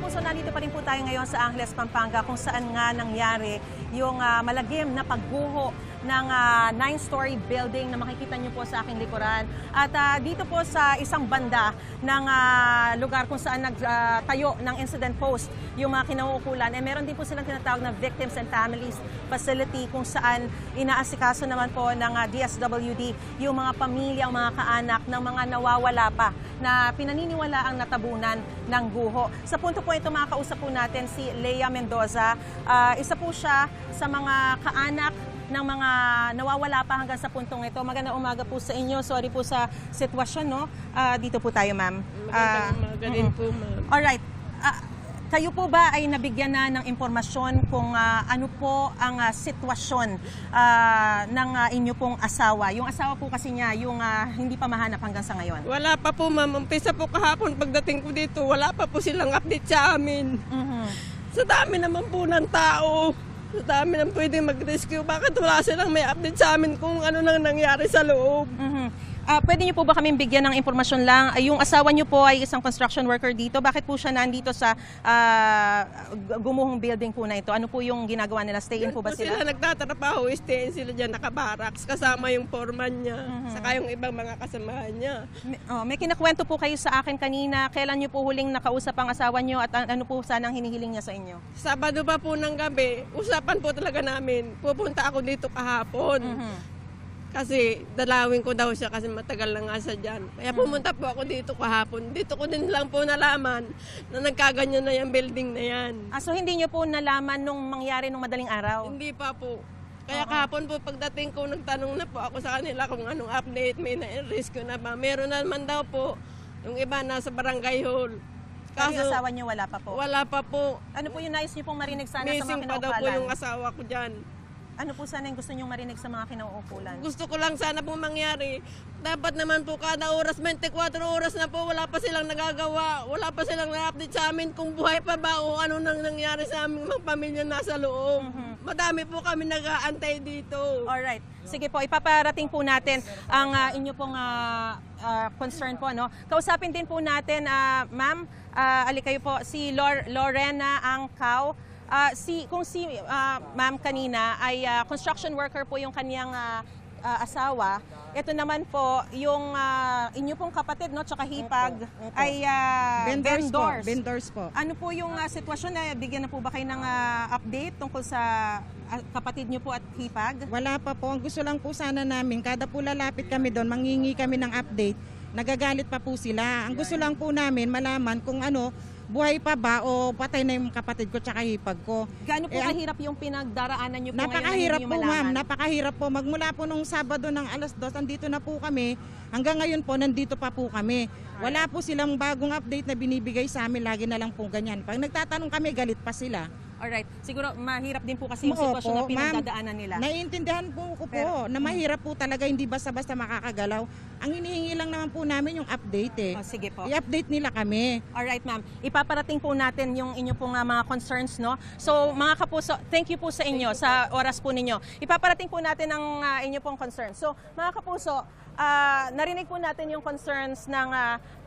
kapuso, nandito pa rin po tayo ngayon sa Angeles, Pampanga kung saan nga nangyari yung malagim na pagguho ng 9-story building na makikita nyo po sa aking likuran. At dito po sa isang banda ng lugar kung saan nagtayo ng incident post yung mga kinauukulan, meron din po silang tinatawag na Victims and Families Facility kung saan inaasikaso naman po ng DSWD yung mga pamilya, mga kaanak ng mga nawawala pa na pinaniniwala ang natabunan ng guho. Sa punto po ito, makakausap po natin si Lea Mendoza. Isa po siya sa mga kaanak ng mga nawawala pa hanggang sa puntong ito. Magandang umaga po sa inyo. Sorry po sa sitwasyon, no? Dito po tayo, ma'am. Magaling po, ma'am. Alright. Kayo po ba ay nabigyan na ng impormasyon kung ano po ang sitwasyon ng inyo pong asawa? Yung asawa po kasi niya, yung hindi pa mahanap hanggang sa ngayon. Wala pa po, ma'am. Umpisa po kahapon pagdating ko dito, wala pa po silang update sa amin. Sa dami naman po ng tao, sa dami nang pwedeng mag-rescue, bakit wala silang may update sa amin kung ano nang nangyari sa loob? Pwede niyo po ba kaming bigyan ng impormasyon lang? Yung asawa niyo po ay isang construction worker dito. Bakit po siya nandito sa gumuhong building po na ito? Ano po yung ginagawa nila? Stay-in po ba sila? Sila nagtatrabaho, stay-in sila dyan, nakabaraks, kasama yung foreman niya, saka yung ibang mga kasamahan niya. May kinakwento po kayo sa akin kanina. Kailan niyo po huling nakausap ang asawa niyo at ano po sanang hinihiling niya sa inyo? Sabado pa po ng gabi, usapan po talaga namin. Pupunta ako dito kahapon. Kasi dalawin ko daw siya kasi matagal na nga siya dyan. Kaya pumunta po ako dito kahapon. Dito ko din lang po nalaman na nagkaganyan na yung building na yan. So hindi niyo po nalaman nung mangyari nung madaling araw? Hindi pa po. Kaya kahapon po pagdating ko, nagtanong na po ako sa kanila kung anong update, may na-rescue na ba. Meron naman daw po. Yung iba nasa barangay hall. Kaso yung asawa niyo wala pa po? Wala pa po. Ano po yung nais niyo pong marinig sana sa mga Missing pa daw po yung asawa ko dyan. Ano po sana yung gusto niyong marinig sa mga kinauukulan? Gusto ko lang sana pong mangyari. Dapat naman po kada oras, 24 oras na po, wala pa silang nagagawa. Wala pa silang na-update sa amin kung buhay pa ba o ano nang nangyari sa aming mga pamilya nasa loob. Madami po kami nag-aantay dito. Alright. Sige po, ipaparating po natin ang inyo pong concern po. No? Kausapin din po natin, ma'am, alikayo po, si Lorena Angkaw. Kung si ma'am kanina ay construction worker po yung kaniyang asawa, ito naman po yung inyo pong kapatid, no, tsaka hipag ay vendors po. Ano po yung sitwasyon na bigyan na po ba kayo ng update tungkol sa kapatid niyo po at hipag? Wala pa po. Ang gusto lang po sana namin, kada po lalapit kami doon, mangingi kami ng update, nagagalit pa po sila. Ang gusto lang po namin malaman kung ano, buhay pa ba o patay na yung kapatid ko tsaka hipag ko. Gaano po kahirap yung pinagdaraanan niyo po napakahirap ngayon? Po, ma'am. Napakahirap po. Magmula po nung Sabado ng alas 2, andito na po kami. Hanggang ngayon po, nandito pa po kami. Wala po silang bagong update na binibigay sa amin. Lagi na lang po ganyan. Pag nagtatanong kami, galit pa sila. Alright. Siguro mahirap din po kasi yung sitwasyon na pinagdadaanan nila. Naiintindihan po ko na mahirap po talaga, hindi basta-basta makakagalaw. Ang hinihingi lang naman po namin yung update Sige po. I-update nila kami. Alright, ma'am. Ipaparating po natin yung inyo pong mga concerns, no? So, mga kapuso, thank you po sa inyo, sa oras po ninyo. Ipaparating po natin ang inyo pong concerns. So, mga kapuso, narinig po natin yung concerns ng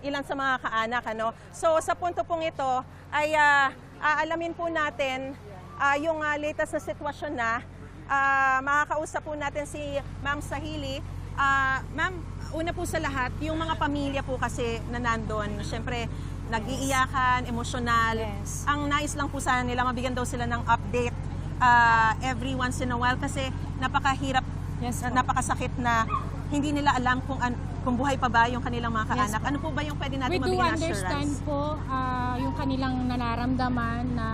ilan sa mga kaanak, ano? So, sa punto pong ito ay aalamin po natin yung latest na sitwasyon na makakausap po natin si Ma'am Sahili. Ma'am, una po sa lahat, yung mga pamilya po kasi na nandun, syempre nag-iiyakan, emosyonal. Yes. Ang nais lang po sana nila, mabigyan daw sila ng update every once in a while kasi napakahirap, napakasakit na hindi nila alam kung buhay pa ba yung kanilang mga kaanak. Ano po ba yung pwede natin mabigyan assurance? We do understand po yung kanilang nararamdaman na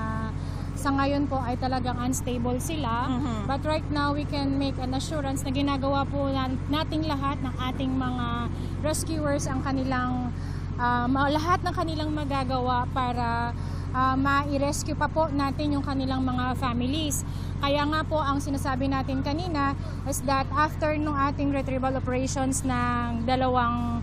sa ngayon po ay talagang unstable sila. But right now, we can make an assurance na ginagawa po nating lahat ng ating mga rescuers ang kanilang, lahat ng kanilang magagawa para ma-rescue pa po natin yung kanilang mga families. Kaya nga po ang sinasabi natin kanina is that after nung ating retrieval operations ng dalawang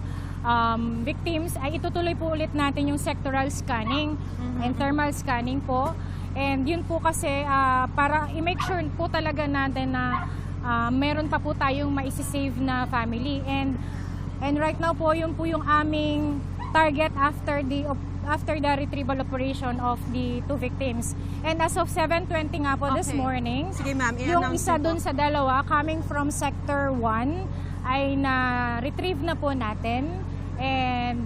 victims ay itutuloy po ulit natin yung sectoral scanning and thermal scanning po. And yun po kasi para i-make sure po talaga natin na meron pa po tayong maisisave na family. And right now po, yun po yung aming target after the after the retrieval operation of the 2 victims. And as of 7:20 nga po this Okay. morning, Sige ma'am, yung i-announce isa niyo po. dun sa dalawa coming from Sector 1 ay na-retrieve na po natin and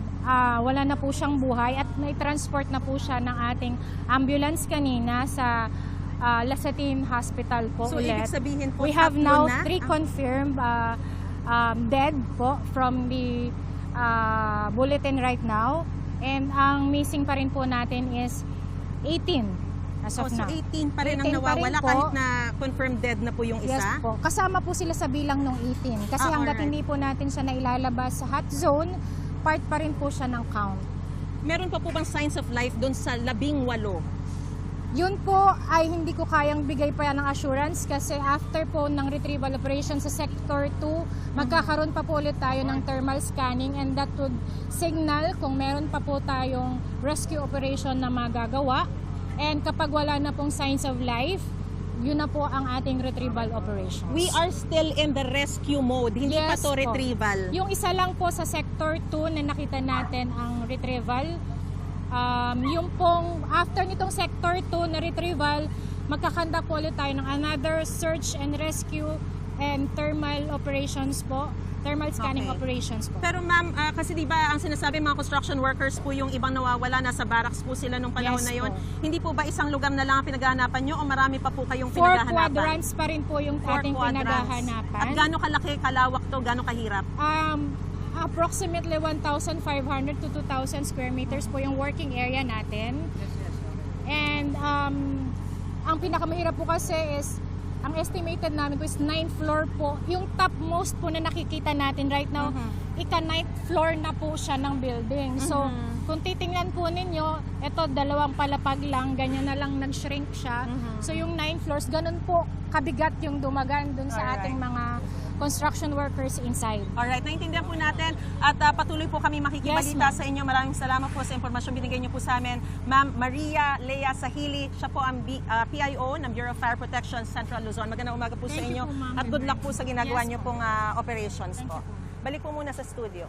wala na po siyang buhay at na-transport na po siya ng ating ambulance kanina sa Lasatin Hospital po So, ulit. ibig sabihin po, We have tatlo now na? 3 confirmed dead po from the bulletin right now. And ang missing pa rin po natin is 18 as of So, now. 18 pa rin ang 18 pa rin nawawala po. kahit na confirmed dead na po yung isa? Yes po. Kasama po sila sa bilang ng 18. Kasi hanggat alright. hindi po natin siya nailalabas sa hot zone, part pa rin po siya ng count. Meron pa po bang signs of life doon sa 18? Yun po ay hindi ko kayang bigay pa ng assurance kasi after po ng retrieval operation sa Sector 2, magkakaroon pa po ulit tayo ng thermal scanning and that would signal kung meron pa po tayong rescue operation na magagawa. And kapag wala na pong signs of life, yun na po ang ating retrieval operations. We are still in the rescue mode, hindi pa Yes to po. retrieval. Yung isa lang po sa Sector 2 na nakita natin ang retrieval, yung pong after nitong Sector 2 na retrieval, magkakanda po ulit tayo ng another search and rescue and thermal operations po, thermal scanning Okay. operations po. Pero ma'am, kasi di ba ang sinasabi mga construction workers po yung ibang nawawala, nasa barracks po sila nung panahon Yes na yon. po. Hindi po ba isang lugar na lang ang pinaghahanapan nyo o marami pa po kayong 4 pinaghahanapan? quadrants pa rin po yung 4 ating quadrants. pinaghahanapan. At gaano kalaki, kalawak to, gaano kahirap? Approximately 1,500 to 2,000 square meters po yung working area natin. And ang pinakamahirap po kasi is ang estimated namin po is 9th floor po. Yung topmost po na nakikita natin right now, ika-9th floor na po siya ng building. So, kung titingnan po ninyo, ito 2 palapag lang, ganyan na lang nag-shrink siya. So, yung 9 floors, ganun po kabigat yung dumagan dun sa Alright. ating mga construction workers inside. Alright, naintindihan po natin at patuloy po kami makikibalita Yes, ma'am. sa inyo. Maraming salamat po sa impormasyon binigay niyo po sa amin. Ma'am Maria Lea Sahili, siya po ang PIO ng Bureau of Fire Protection Central Luzon. Magandang umaga po sa Thank you inyo po, ma'am. at good luck po sa ginagawa Yes niyo po. pong operations Thank po. you po. Balik po muna sa studio.